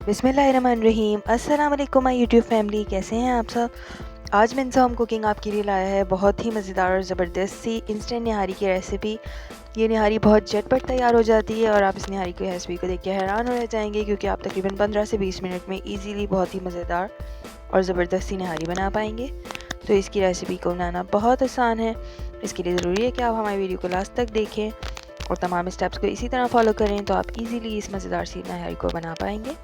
बिस्मिल्लाहिर्रहमानिर्रहीम। अस्सलाम वालेकुम माय यूट्यूब फैमिली, कैसे हैं आप सब। आज मिन्स होम कुकिंग आपके लिए लाया है बहुत ही मज़ेदार और ज़बरदस्त सी इंस्टेंट निहारी की रेसिपी। ये निहारी बहुत झटपट तैयार हो जाती है और आप इस निहारी की रेसिपी को देख के हैरान हो रह जाएंगे, क्योंकि आप तकरीबन 15 से 20 मिनट में ईजीली बहुत ही मज़ेदार और ज़बरदस्त सी निहारी बना पाएंगे। तो इसकी रेसिपी को बनाना बहुत आसान है। इसके लिए ज़रूरी है कि आप हमारी वीडियो को लास्ट तक देखें और तमाम स्टेप्स को इसी तरह फॉलो करें, तो आप इजीली इस मज़ेदार सी निहारी को बना पाएंगे।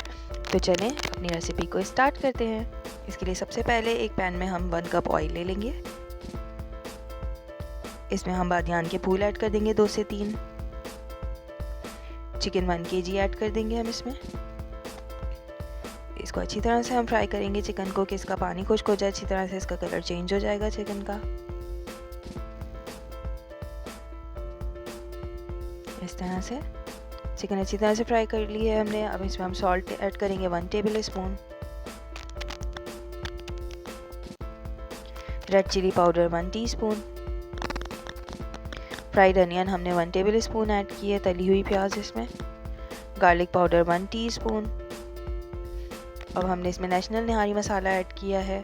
तो चलें अपनी रेसिपी को स्टार्ट करते हैं। इसके लिए सबसे पहले एक पैन में हम 1 कप ऑयल ले लेंगे। इसमें हम बादियान के फूल ऐड कर देंगे 2 से 3। चिकन 1 kg ऐड कर देंगे हम इसमें। इसको अच्छी तरह से हम फ्राई करेंगे चिकन को, कि इसका पानी खुश्क हो जाए, अच्छी तरह से इसका कलर चेंज हो जाएगा चिकन का। इस तरह से चिकन अच्छी तरह से फ्राई कर ली है हमने। अब इसमें हम सॉल्ट ऐड करेंगे 1 table spoon, red chilli powder 1 teaspoon, fried onion हमने 1 टेबल स्पून ऐड की है, तली हुई प्याज इसमें, गार्लिक पाउडर 1 टीस्पून। अब हमने इसमें नेशनल निहारी मसाला ऐड किया है,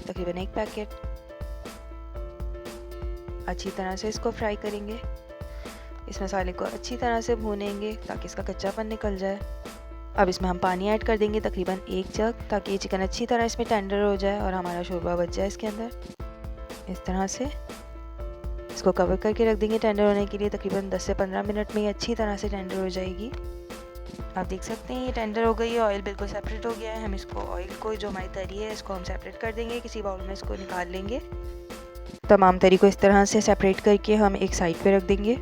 तकरीबन 1 पैकेट। अच्छी तरह से इसको फ्राई करेंगे। इस मसाले को अच्छी तरह से भूनेंगे ताकि इसका कच्चापन निकल जाए। अब इसमें हम पानी ऐड कर देंगे तकरीबन 1 जग, ताकि ये चिकन अच्छी तरह इसमें टेंडर हो जाए और हमारा शोरबा बच जाए इसके अंदर। इस तरह से इसको कवर करके रख देंगे टेंडर होने के लिए। तकरीबन 10 से 15 मिनट में ये अच्छी तरह से टेंडर हो जाएगी। आप देख सकते हैं ये टेंडर हो गई है, ऑयल बिल्कुल सेपरेट हो गया है। हम इसको ऑयल को, जो हमारी तरी है, इसको हम सेपरेट कर देंगे, किसी बाउल में इसको निकाल लेंगे। तमाम तरी को इस तरह से सेपरेट करके हम एक साइड पे रख देंगे।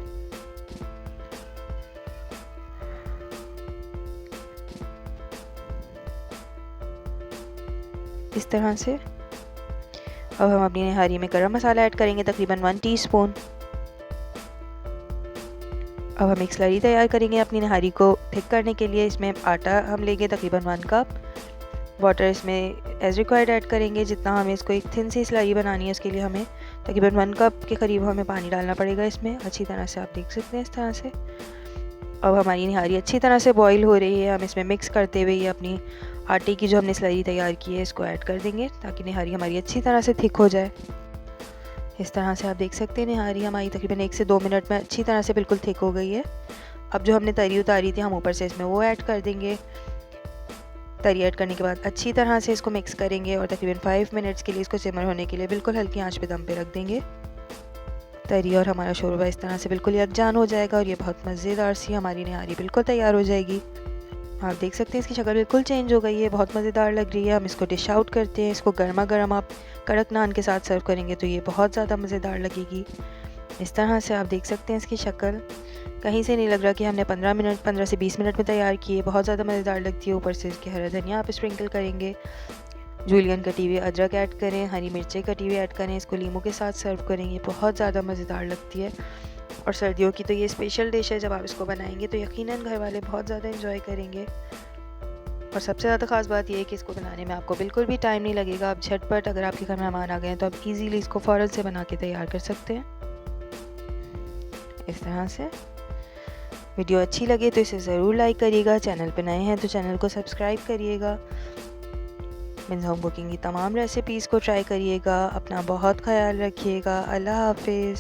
इस तरह से अब हम अपनी निहारी में गरम मसाला ऐड करेंगे तकरीबन 1 टीस्पून। अब हम एक स्लरी तैयार करेंगे अपनी निहारी को थिक करने के लिए। इसमें आटा हम लेंगे तकरीबन 1 कप, वाटर इसमें एज रिक्वायर्ड ऐड करेंगे। जितना हमें इसको एक थिन सी स्लरी बनानी है, उसके लिए हमें तकरीबन 1 कप के करीब हमें पानी डालना पड़ेगा इसमें। अच्छी तरह से आप देख सकते हैं इस तरह से। अब हमारी निहारी अच्छी तरह से बॉईल हो रही है। हम इसमें मिक्स करते हुए ये अपनी आटे की जो हमने स्लरी तैयार की है इसको ऐड कर देंगे, ताकि निहारी हमारी अच्छी तरह से थिक हो जाए। इस तरह से आप देख सकते हैं निहारी हमारी तकरीबन 1 से 2 मिनट में अच्छी तरह से बिल्कुल थिक हो गई है। अब जो हमने तरी उतारी थी, हम ऊपर से इसमें वो ऐड कर देंगे। तरी ऐड करने के बाद अच्छी तरह से इसको मिक्स करेंगे और तकरीबन 5 मिनट्स के लिए इसको सिमर होने के लिए बिल्कुल हल्की आंच पे दम पे रख देंगे। तरी और हमारा शोरबा इस तरह से बिल्कुल यकजान हो जाएगा और ये बहुत मज़ेदार सी हमारी निहारी बिल्कुल तैयार हो जाएगी। आप देख सकते हैं इसकी शक्ल बिल्कुल चेंज हो गई है, बहुत मज़ेदार लग रही है। हम इसको डिश आउट करते हैं। इसको गर्मा गर्म आप कड़क नान के साथ सर्व करेंगे तो ये बहुत ज़्यादा मज़ेदार लगेगी। इस तरह से आप देख सकते हैं इसकी शक्ल, कहीं से नहीं लग रहा कि हमने 15 से 20 मिनट में तैयार की है। बहुत ज़्यादा मज़ेदार लगती है। ऊपर से इसके हरा धनिया आप स्प्रिंकल करेंगे, जूलियन कटी हुई अदरक ऐड करें, हरी मिर्चें कटी हुई ऐड करें, इसको लीमू के साथ सर्व करेंगे। बहुत ज़्यादा मज़ेदार लगती है और सर्दियों की तो ये स्पेशल डिश है। जब आप इसको बनाएंगे तो यकीनन घर वाले बहुत ज़्यादा इंजॉय करेंगे। और सबसे ज़्यादा ख़ास बात यह है कि इसको बनाने में आपको बिल्कुल भी टाइम नहीं लगेगा। आप झटपट, अगर आपके घर मेहमान आ गए हैं तो आप इजीली इसको फ़ौरन से बना के तैयार कर सकते हैं। इस तरह से वीडियो अच्छी लगे तो इसे ज़रूर लाइक करिएगा। चैनल पे नए हैं तो चैनल को सब्सक्राइब करिएगा। मिन्स होम कुकिंग की तमाम रेसिपीज़ को ट्राई करिएगा। अपना बहुत ख्याल रखिएगा। अल्लाह हाफिज़।